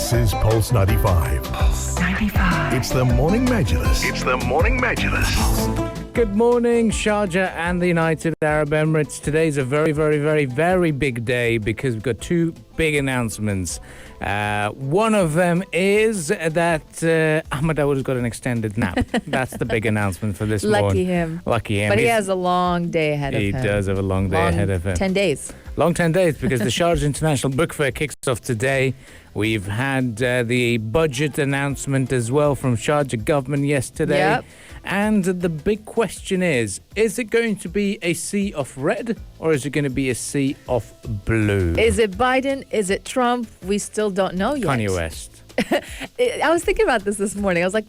This is Pulse 95. Pulse 95. It's the Morning Majlis. It's the Morning Majlis. Good morning, Sharjah and the United Arab Emirates. Today's a very, very, very, very big day because we've got two big announcements. One of them is that Ahmed Dawood has got an extended nap. That's the big announcement for this morning. Lucky him. Lucky him. But he has a long day ahead of him. He does have a long day ahead of him. 10 days. Long 10 days because the Sharjah International Book Fair kicks off today. We've had the budget announcement as well from Sharjah government yesterday. Yep. And the big question is it going to be a sea of red or is it going to be a sea of blue? Is it Biden? Is it Trump? We still don't know yet. Kanye West. I was thinking about this morning. I was like,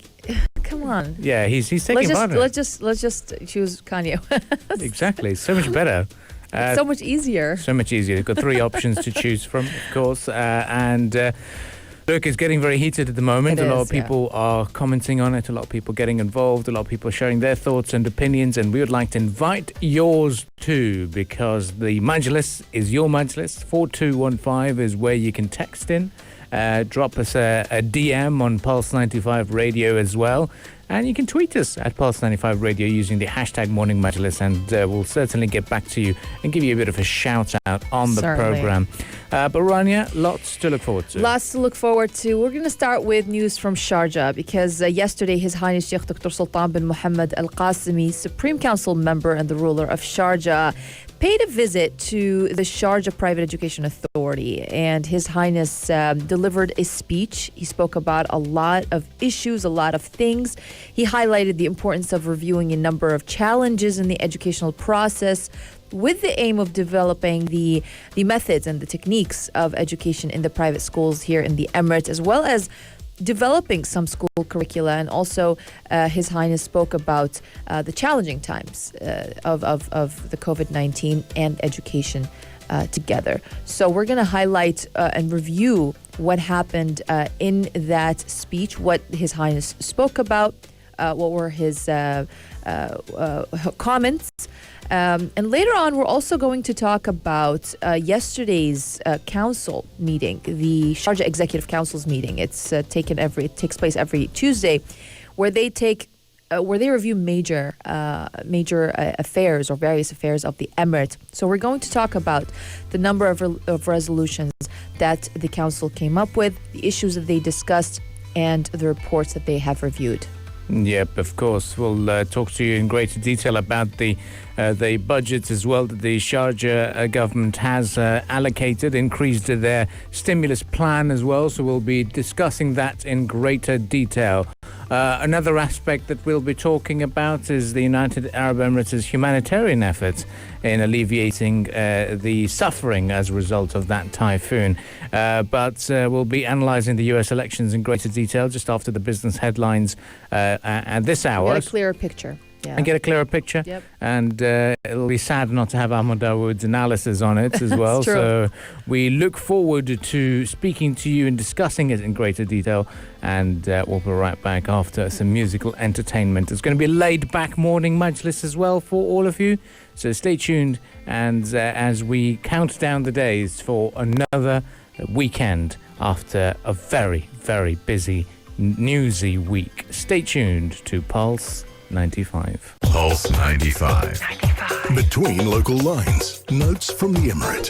come on. Yeah, he's taking Biden. Let's just choose Kanye. Exactly. So much better. So much easier. So much easier. You've got three options to choose from, of course. Look, it's getting very heated at the moment. A lot of people are commenting on it. A lot of people getting involved. A lot of people sharing their thoughts and opinions. And we would like to invite yours too, because the Majlis is your Majlis. 4215 is where you can text in. Drop us a DM on Pulse 95 Radio as well. And you can tweet us at Pulse 95 Radio using the hashtag Morning Majlis, and we'll certainly get back to you and give you a bit of a shout out on the program. But Rania, lots to look forward to. Lots to look forward to. We're going to start with news from Sharjah because yesterday His Highness Sheikh Dr. Sultan bin Mohammed Al Qasimi, Supreme Council member and the ruler of Sharjah, paid a visit to the Sharjah Private Education Authority, and His Highness delivered a speech. He spoke about a lot of issues, a lot of things. He highlighted the importance of reviewing a number of challenges in the educational process with the aim of developing the methods and the techniques of education in the private schools here in the Emirates, as well as developing some school curricula. And also His Highness spoke about the challenging times of the COVID-19 and education together. So we're going to highlight and review what happened in that speech, what His Highness spoke about, what were his comments. And later on, we're also going to talk about yesterday's council meeting, the Sharjah Executive Council's meeting. It takes place every Tuesday, where they review major affairs or various affairs of the Emirate. So we're going to talk about the number of resolutions that the council came up with, the issues that they discussed, and the reports that they have reviewed. Yep, of course. We'll talk to you in greater detail about the budgets as well that the Sharjah government has allocated, increased their stimulus plan as well. So we'll be discussing that in greater detail. Another aspect that we'll be talking about is the United Arab Emirates' humanitarian efforts in alleviating the suffering as a result of that typhoon. But we'll be analysing the US elections in greater detail just after the business headlines at this hour. Get a clearer picture. Yeah. And get a clearer picture. Yep. And it'll be sad not to have Ahmed Dawood's analysis on it as well. So we look forward to speaking to you and discussing it in greater detail. And we'll be right back after some musical entertainment. It's going to be a laid-back morning Majlis as well for all of you. So stay tuned. And as we count down the days for another weekend after a very, very busy, newsy week. Stay tuned to Pulse 95. Pulse 95. Between local lines. Notes from the Emirate.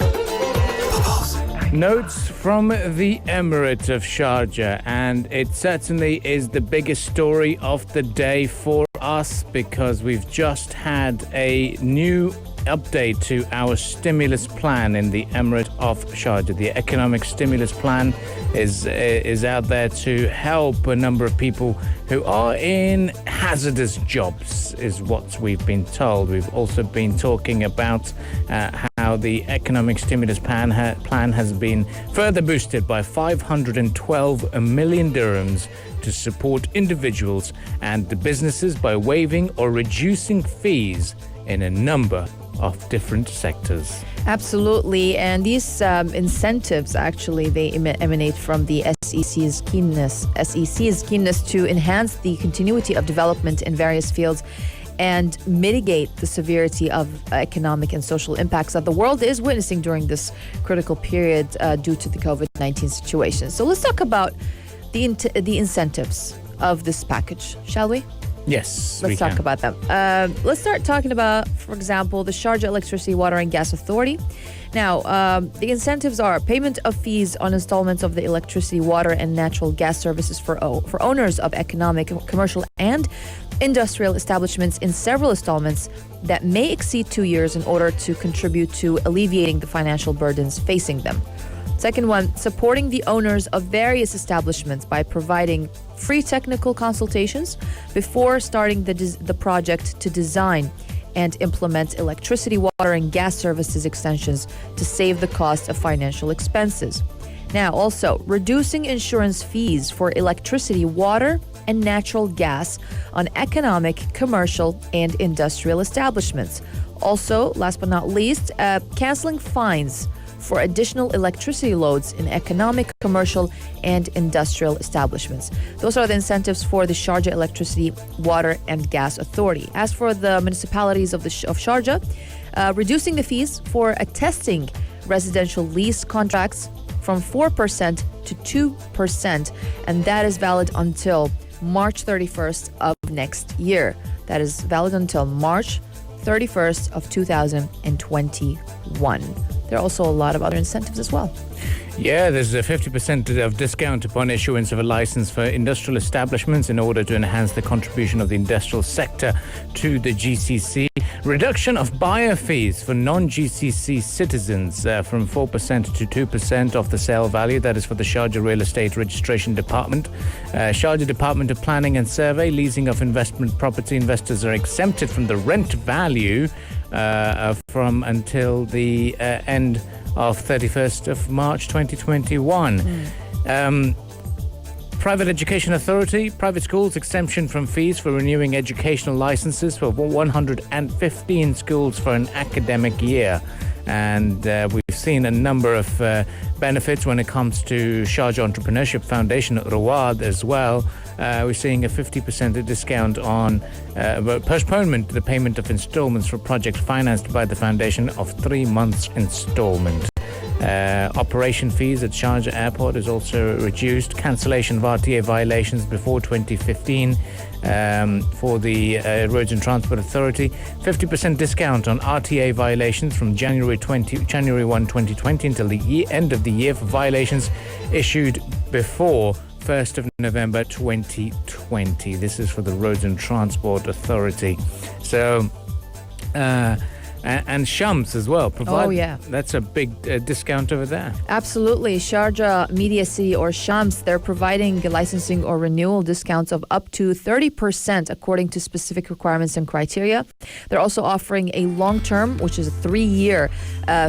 Pulse. Notes from the Emirate of Sharjah, and it certainly is the biggest story of the day for us because we've just had a new update to our stimulus plan in the Emirate of Sharjah. The economic stimulus plan is out there to help a number of people who are in hazardous jobs, is what we've been told. We've also been talking about how the economic stimulus plan has been further boosted by 512 million dirhams to support individuals and the businesses by waiving or reducing fees in a number of different sectors. Absolutely, and these incentives actually they emanate from the SEC's keenness to enhance the continuity of development in various fields and mitigate the severity of economic and social impacts that the world is witnessing during this critical period due to the COVID-19 situation. So let's talk about the incentives of this package, shall we? Yes, Let's talk about them. Let's start talking about, for example, the Sharjah Electricity, Water and Gas Authority. Now, the incentives are payment of fees on installments of the electricity, water, and natural gas services for owners of economic, commercial, and industrial establishments in several installments that may exceed 2 years in order to contribute to alleviating the financial burdens facing them. Second one, supporting the owners of various establishments by providing free technical consultations before starting the project to design and implement electricity, water, and gas services extensions to save the cost of financial expenses. Now, also, reducing insurance fees for electricity, water, and natural gas on economic, commercial, and industrial establishments. Also, last but not least, canceling fines for additional electricity loads in economic, commercial, and industrial establishments. Those are the incentives for the Sharjah Electricity, Water, and Gas Authority. As for the municipalities of Sharjah, reducing the fees for attesting residential lease contracts from 4% to 2%, and that is valid until March 31st of next year. That is valid until March 31st of 2021. There are also a lot of other incentives as well. Yeah, there's a 50% of discount upon issuance of a license for industrial establishments in order to enhance the contribution of the industrial sector to the GCC. Reduction of buyer fees for non-GCC citizens from 4% to 2% of the sale value. That is for the Sharjah Real Estate Registration Department. Sharjah Department of Planning and Survey, leasing of investment property. Investors are exempted from the rent value from until the end of 31st of March 2021. Private Education Authority, private schools, exemption from fees for renewing educational licenses for 115 schools for an academic year. And we've seen a number of benefits when it comes to Sharjah Entrepreneurship Foundation at Rawad as well. We're seeing a 50% discount on postponement to the payment of installments for projects financed by the foundation of 3 months installment. Operation fees at Sharjah Airport is also reduced. Cancellation of RTA violations before 2015 for the Roads and Transport Authority. 50% discount on RTA violations from January 1, 2020 until the end of the year for violations issued before 1st of November 2020. This is for the Roads and Transport Authority. So, and Shams as well. That's a big discount over there. Absolutely. Sharjah Media City or Shams, they're providing licensing or renewal discounts of up to 30% according to specific requirements and criteria. They're also offering a long-term, which is a 3-year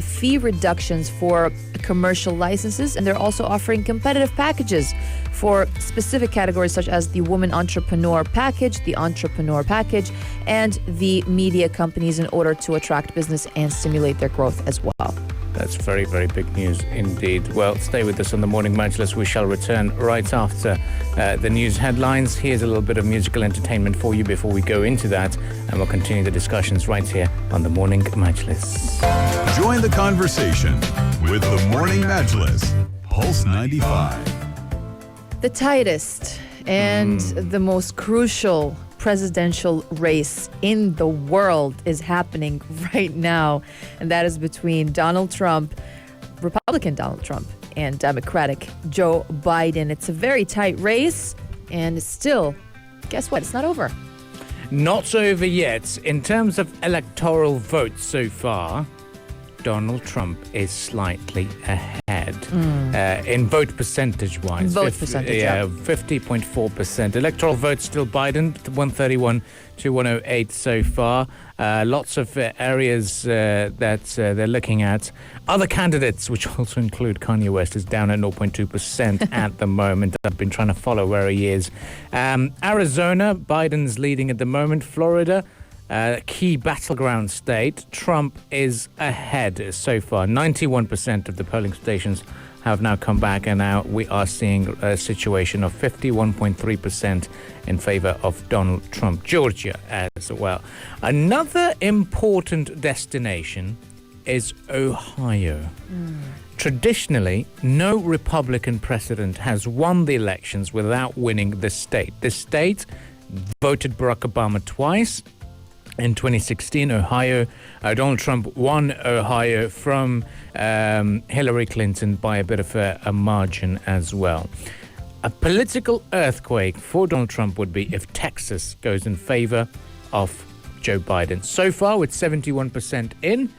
fee reductions for commercial licenses, and they're also offering competitive packages for specific categories such as the Women Entrepreneur Package, the Entrepreneur Package, and the media companies in order to attract business and stimulate their growth as well. That's very, very big news indeed. Well, stay with us on the Morning Majlis. We shall return right after the news headlines. Here's a little bit of musical entertainment for you before we go into that, and we'll continue the discussions right here on the Morning Majlis. Join the conversation with the Morning Majlis, Pulse 95. The tightest and the most crucial presidential race in the world is happening right now, and that is between Donald Trump, Republican Donald Trump, and Democratic Joe Biden. It's a very tight race, and it's still, guess what? It's not over. Not over yet. In terms of electoral votes so far, Donald Trump is slightly ahead in vote percentage-wise. 50.4%. Electoral votes still Biden, 131 to 108 so far. Lots of areas that they're looking at. Other candidates, which also include Kanye West, is down at 0.2% at the moment. I've been trying to follow where he is. Arizona, Biden's leading at the moment. Florida, key battleground state, Trump is ahead so far. 91% of the polling stations have now come back, and now we are seeing a situation of 51.3% in favor of Donald Trump. Georgia as well. Another important destination is Ohio. Traditionally, no Republican president has won the elections without winning the state. The state voted Barack Obama twice. In 2016, Ohio, Donald Trump won Ohio from Hillary Clinton by a bit of a margin as well. A political earthquake for Donald Trump would be if Texas goes in favor of Joe Biden. So far, with 71% in,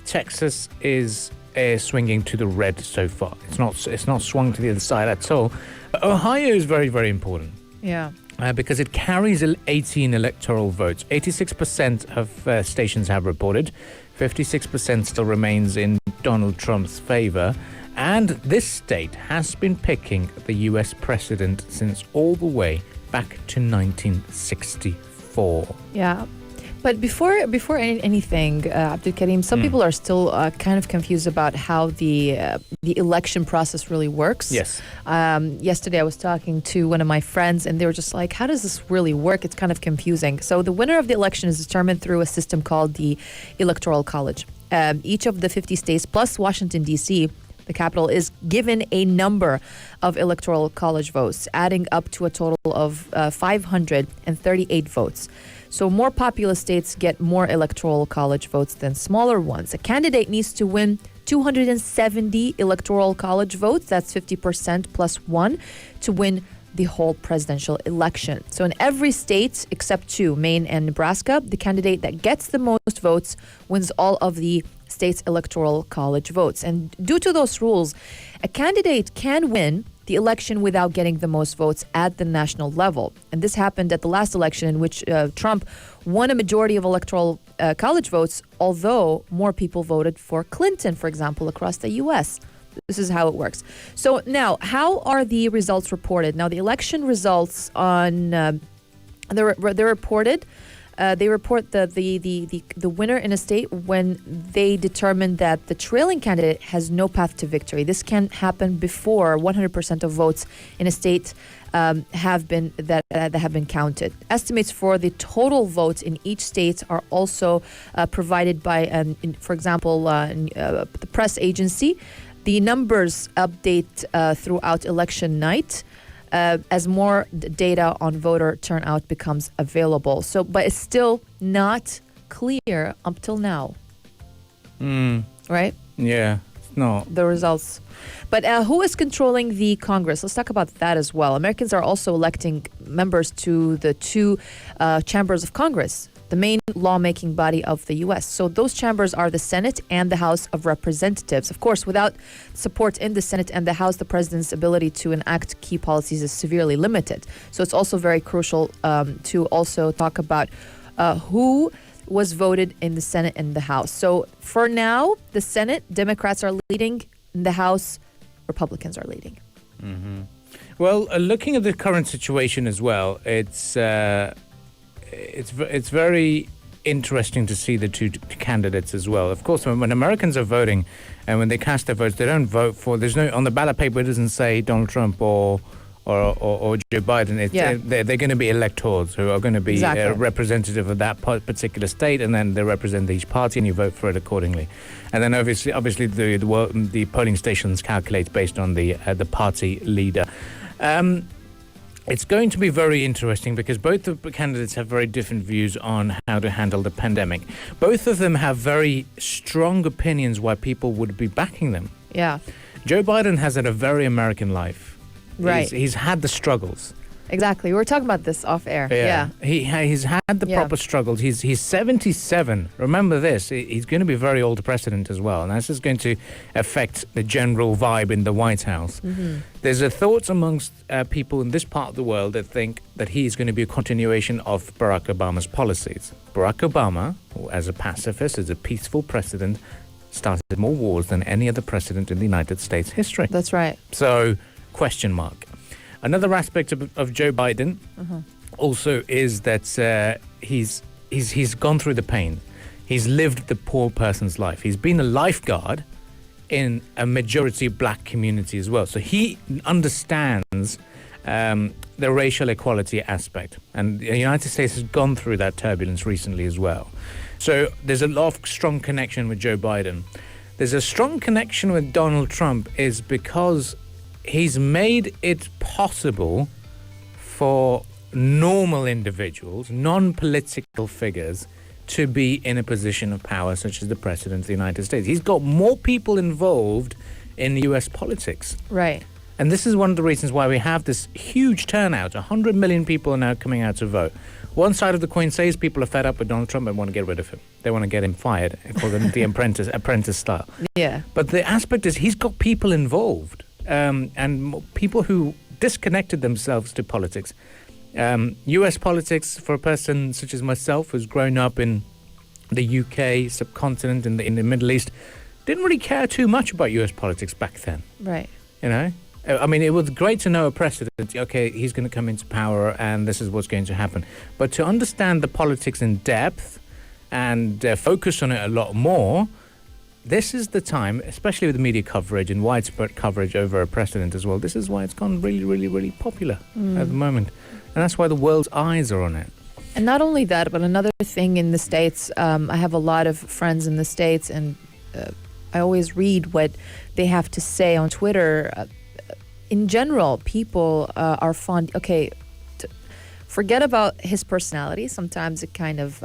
Texas is swinging to the red so far. It's not swung to the other side at all. But Ohio is very, very important. Yeah. Because it carries 18 electoral votes. 86% of stations have reported. 56% still remains in Donald Trump's favor. And this state has been picking the U.S. president since all the way back to 1964. Yeah. But before anything, Abdul Karim, some people are still kind of confused about how the election process really works. Yes. Yesterday, I was talking to one of my friends, and they were just like, how does this really work? It's kind of confusing. So the winner of the election is determined through a system called the Electoral College. Each of the 50 states, plus Washington, D.C., the capital, is given a number of Electoral College votes, adding up to a total of 538 votes. So more populous states get more Electoral College votes than smaller ones. A candidate needs to win 270 Electoral College votes, that's 50% plus one, to win the whole presidential election. So in every state except two, Maine and Nebraska, the candidate that gets the most votes wins all of the state's Electoral College votes. And due to those rules, a candidate can win the election without getting the most votes at the national level. And this happened at the last election, in which Trump won a majority of Electoral College votes, although more people voted for Clinton, for example, across the U.S. This is how it works. So now, how are the results reported? Now, the election results they're reported. They report the winner in a state when they determine that the trailing candidate has no path to victory. This can happen before 100% of votes in a state have been counted. Estimates for the total votes in each state are also provided by, for example, the press agency. The numbers update throughout election night. As more data on voter turnout becomes available. So, but it's still not clear up till now. Right? Yeah, it's not. The results. But who is controlling the Congress? Let's talk about that as well. Americans are also electing members to the two chambers of Congress, the main lawmaking body of the U.S. So those chambers are the Senate and the House of Representatives. Of course, without support in the Senate and the House, the president's ability to enact key policies is severely limited. So it's also very crucial to also talk about who was voted in the Senate and the House. So for now, the Senate, Democrats are leading. In the House, Republicans are leading. Mm-hmm. Well, looking at the current situation as well, it's very interesting to see the two candidates as well. Of course, when Americans are voting and when they cast their votes, they don't vote for. There's no on the ballot paper. It doesn't say Donald Trump or Joe Biden. They're going to be electors who are going to be representative of that particular state, and then they represent each party, and you vote for it accordingly. And then obviously the polling stations calculate based on the party leader. It's going to be very interesting because both the candidates have very different views on how to handle the pandemic. Both of them have very strong opinions why people would be backing them. Yeah. Joe Biden has had a very American life. Right. He's had the struggles. Exactly. We were talking about this off air. Yeah. He's had the proper struggles. He's 77. Remember this. He's going to be a very old president as well. And this is going to affect the general vibe in the White House. Mm-hmm. There's a thought amongst people in this part of the world that think that he's going to be a continuation of Barack Obama's policies. Barack Obama, as a pacifist, as a peaceful president, started more wars than any other president in the United States history. That's right. So, question mark. Another aspect of Joe Biden also is that he's gone through the pain. He's lived the poor person's life. He's been a lifeguard in a majority black community as well. So he understands the racial equality aspect. And the United States has gone through that turbulence recently as well. So there's a lot of strong connection with Joe Biden. There's a strong connection with Donald Trump is because he's made it possible for normal individuals, non-political figures, to be in a position of power, such as the President of the United States. He's got more people involved in U.S. politics. Right. And this is one of the reasons why we have this huge turnout. 100 million people are now coming out to vote. One side of the coin says people are fed up with Donald Trump and want to get rid of him. They want to get him fired, according to the apprentice style. Yeah. But the aspect is he's got people involved and people who disconnected themselves to politics. U.S. politics, for a person such as myself who's grown up in the UK subcontinent, in the Middle East, didn't really care too much about U.S. politics back then. Right. You know? I mean, it was great to know a precedent. Okay, he's going to come into power and this is what's going to happen. But to understand the politics in depth and focus on it a lot more, this is the time, especially with the media coverage and widespread coverage over a precedent as well. This is why it's gone really, really, really popular at the moment. And that's why the world's eyes are on it. And not only that, but another thing in the States, I have a lot of friends in the States, and I always read what they have to say on Twitter. In general, people are fond, forget about his personality. Sometimes it kind of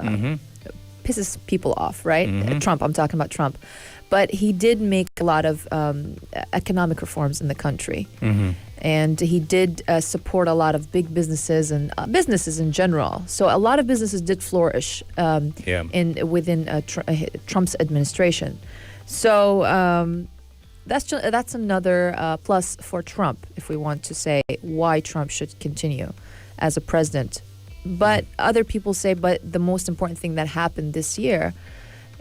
pisses people off, right? Trump, I'm talking about Trump. But he did make a lot of economic reforms in the country. And he did support a lot of big businesses and businesses in general. So a lot of businesses did flourish within Trump's administration. So that's another plus for Trump, if we want to say why Trump should continue as a president. But other people say, but the most important thing that happened this year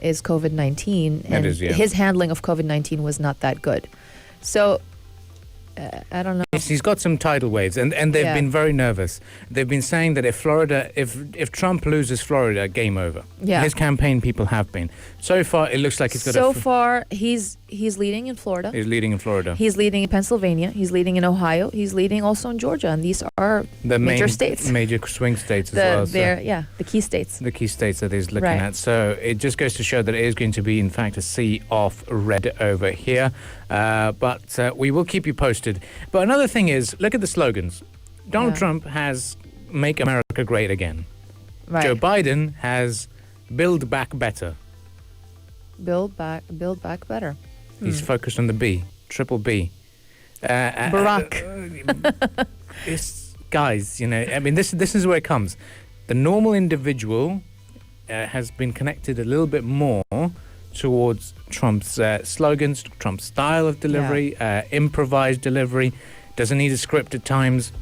is COVID-19. And his handling of COVID-19 was not that good. So I don't know. He's got some tidal waves, and they've been very nervous. They've been saying that if Trump loses Florida, game over. Yeah. His campaign people have been. So far, it looks like he's got So far, he's leading in Florida. He's leading in Florida. He's leading in Pennsylvania. He's leading in Ohio. He's leading also in Georgia. And these are the major states. Major swing states as well. The key states. The key states that he's looking at. So it just goes to show that it is going to be, in fact, a sea of red over here. But we will keep you posted. But another thing is, look at the slogans. Donald Trump has Make America Great Again. Right. Joe Biden has Build Back Better. Build back better. He's focused on the B, triple B. Barack. Guys, you know, I mean, this is where it comes. The normal individual has been connected a little bit more towards Trump's slogans, Trump's style of delivery, improvised delivery, doesn't need a script at times.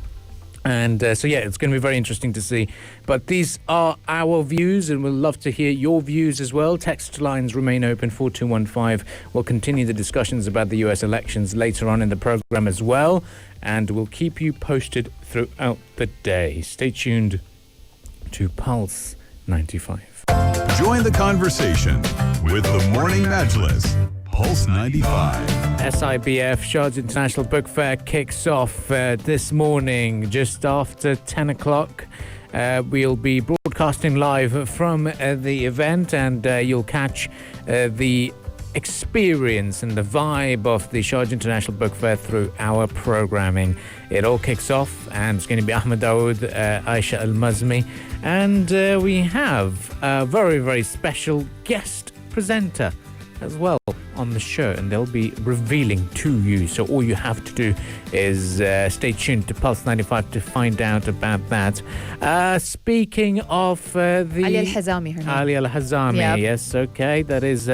And it's going to be very interesting to see. But these are our views, and we'll love to hear your views as well. Text lines remain open, 4215. We'll continue the discussions about the US elections later on in the program as well. And we'll keep you posted throughout the day. Stay tuned to Pulse 95. Join the conversation with the Morning Majlis. Pulse 95. SIBF Sharjah International Book Fair kicks off this morning just after 10 o'clock. We'll be broadcasting live from the event, and you'll catch the experience and the vibe of the Sharjah International Book Fair through our programming. It all kicks off, and it's going to be Ahmed Dawood, Aisha Al-Mazmi, and we have a very, very special guest presenter as well on the show, and they'll be revealing to you. So all you have to do is stay tuned to Pulse 95 to find out about that. Speaking of the Ali Al-Hazami, her name. Ali Al-Hazami, Yep. yes, okay. That is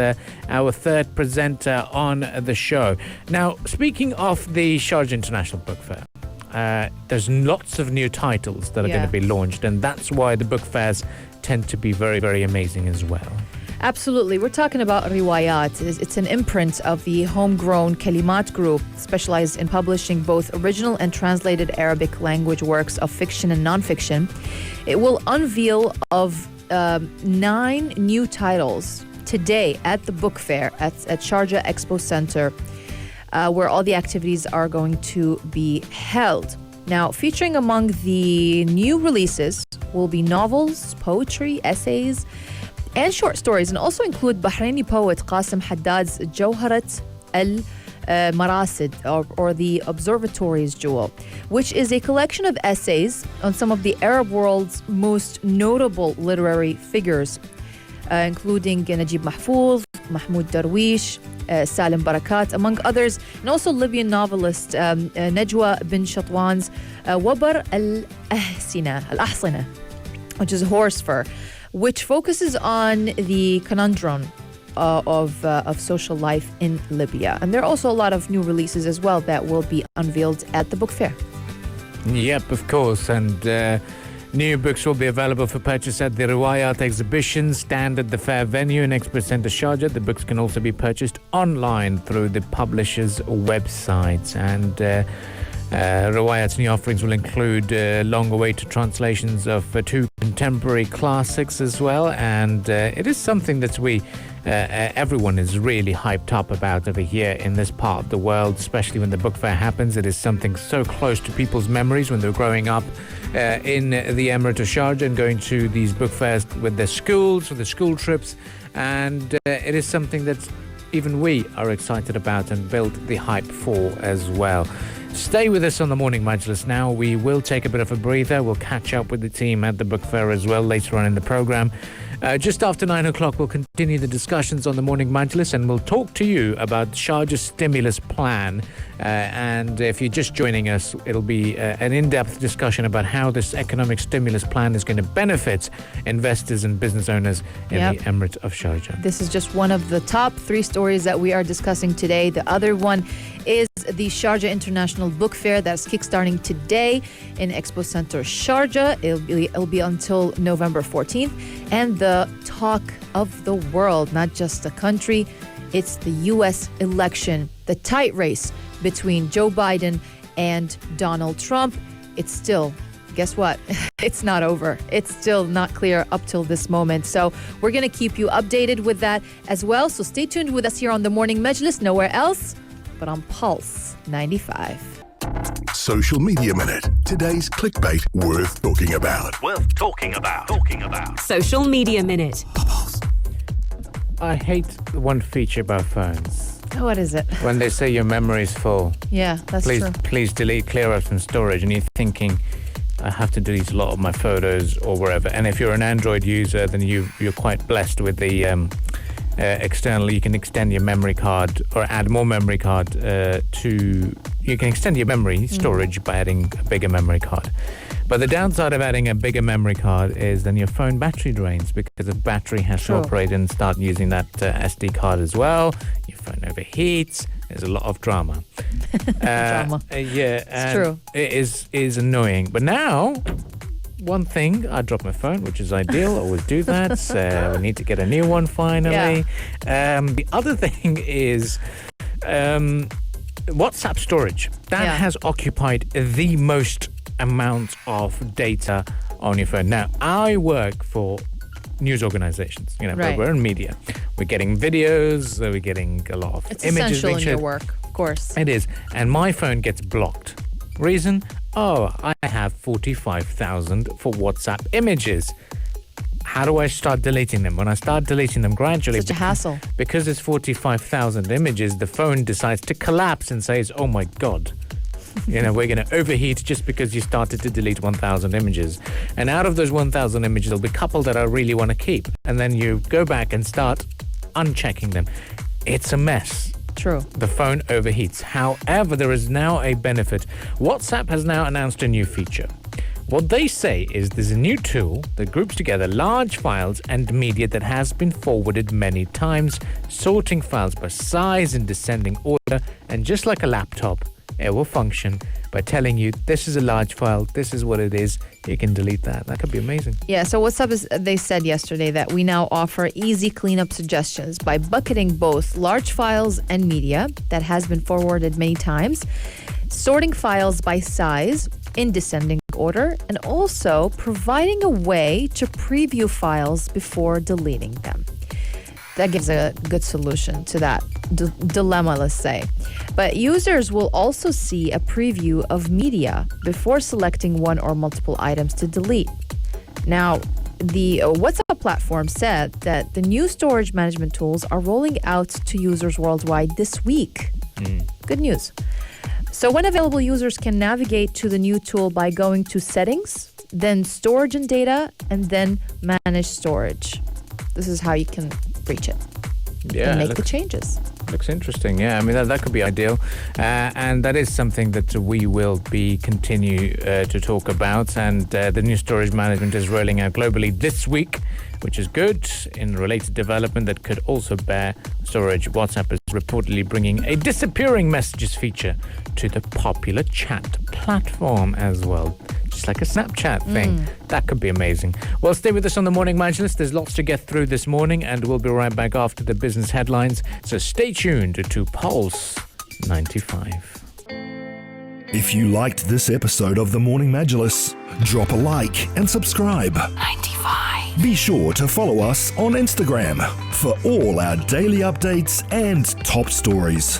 our third presenter on the show. Now, speaking of the Sharjah International Book Fair, there's lots of new titles that are going to be launched, and that's why the book fairs tend to be very, very amazing as well. Absolutely. We're talking about Riwayat. It's an imprint of the homegrown Kalimat Group, specialized in publishing both original and translated Arabic language works of fiction and nonfiction. It will unveil of 9 new titles today at the book fair at Sharjah Expo Center, where all the activities are going to be held. Now, featuring among the new releases will be novels, poetry, essays, and short stories, and also include Bahraini poet Qasim Haddad's Jawharat al-Marasid, or the Observatory's Jewel, which is a collection of essays on some of the Arab world's most notable literary figures, including Najib Mahfouz, Mahmoud Darwish, Salim Barakat, among others, and also Libyan novelist Najwa bin Shatwan's Wabar al-Ahsina, which is horse fur, which focuses on the conundrum of social life in Libya. And there are also a lot of new releases as well that will be unveiled at the book fair. Yep, of course. And new books will be available for purchase at the Riwayat exhibition stand at the fair venue in Expo Center Sharjah. The books can also be purchased online through the publisher's websites. And Riwayat's new offerings will include long-awaited translations of two contemporary classics as well. And it is something that everyone is really hyped up about over here in this part of the world, especially when the book fair happens. It is something so close to people's memories when they're growing up in the Emirate of Sharjah and going to these book fairs with their schools, with the school trips. And it is something that even we are excited about and build the hype for as well. Stay with us on the Morning Majlis now. We will take a bit of a breather. We'll catch up with the team at the book fair as well later on in the program. Just after 9 o'clock, we'll continue the discussions on the Morning Majlis, and we'll talk to you about Sharjah's stimulus plan. And if you're just joining us, it'll be an in-depth discussion about how this economic stimulus plan is going to benefit investors and business owners in the Emirate of Sharjah. This is just one of the top 3 stories that we are discussing today. The other one is the Sharjah International Book Fair that's kickstarting today in Expo Center Sharjah. It'll be until November 14th. And the talk of the world, not just the country, it's the U.S. election, the tight race between Joe Biden and Donald Trump. It's still, guess what? It's not over. It's still not clear up till this moment. So we're going to keep you updated with that as well. So stay tuned with us here on the Morning Majlis, nowhere else but on Pulse 95. Social Media Minute. Today's clickbait worth talking about. Social Media Minute. I hate one feature about phones. What is it? When they say your memory is full. Yeah, that's true. Please delete, clear out some storage. And you're thinking, I have to delete a lot of my photos or wherever. And if you're an Android user, then you're quite blessed with the external. You can extend your memory card or add more memory card you can extend your memory storage by adding a bigger memory card. But the downside of adding a bigger memory card is then your phone battery drains, because the battery has to operate and start using that SD card as well. Your phone overheats. There's a lot of drama. Drama. It's true. It is annoying. But now, one thing, I dropped my phone, which is ideal. Always do that. We need to get a new one finally. Yeah. The other thing is WhatsApp storage. That has occupied the most amount of data on your phone. Now, I work for news organizations, we're in media. We're getting videos, we're getting a lot of it's images. It's essential in your work, of course. It is. And my phone gets blocked. Reason? I have 45,000 for WhatsApp images. How do I start deleting them? When I start deleting them gradually, such a hassle. Because there's 45,000 images, the phone decides to collapse and says, oh my God, we're going to overheat just because you started to delete 1,000 images. And out of those 1,000 images, there'll be a couple that I really want to keep. And then you go back and start unchecking them. It's a mess. True. The phone overheats. However, there is now a benefit. WhatsApp has now announced a new feature. What they say is there's a new tool that groups together large files and media that has been forwarded many times, sorting files by size in descending order, and just like a laptop, it will function by telling you this is a large file, this is what it is, you can delete that. That could be amazing. Yeah, so they said yesterday that we now offer easy cleanup suggestions by bucketing both large files and media that has been forwarded many times, sorting files by size in descending order, and also providing a way to preview files before deleting them. That gives a good solution to that dilemma, let's say. But users will also see a preview of media before selecting one or multiple items to delete. Now, the WhatsApp platform said that the new storage management tools are rolling out to users worldwide this week. Good news. So when available, users can navigate to the new tool by going to Settings, then Storage and Data, and then Manage Storage. This is how you can reach it and make the changes. Looks interesting. Yeah, I mean, that could be ideal. And that is something that we will be continue to talk about. And the new storage management is rolling out globally this week, which is good. In related development that could also bear storage, WhatsApp is reportedly bringing a disappearing messages feature to the popular chat platform as well. Just like a Snapchat thing. That could be amazing. Well, stay with us on the Morning Majlis. There's lots to get through this morning, and we'll be right back after the business headlines. So stay tuned to Pulse 95. If you liked this episode of the Morning Majlis, drop a like and subscribe. 95. Be sure to follow us on Instagram for all our daily updates and top stories.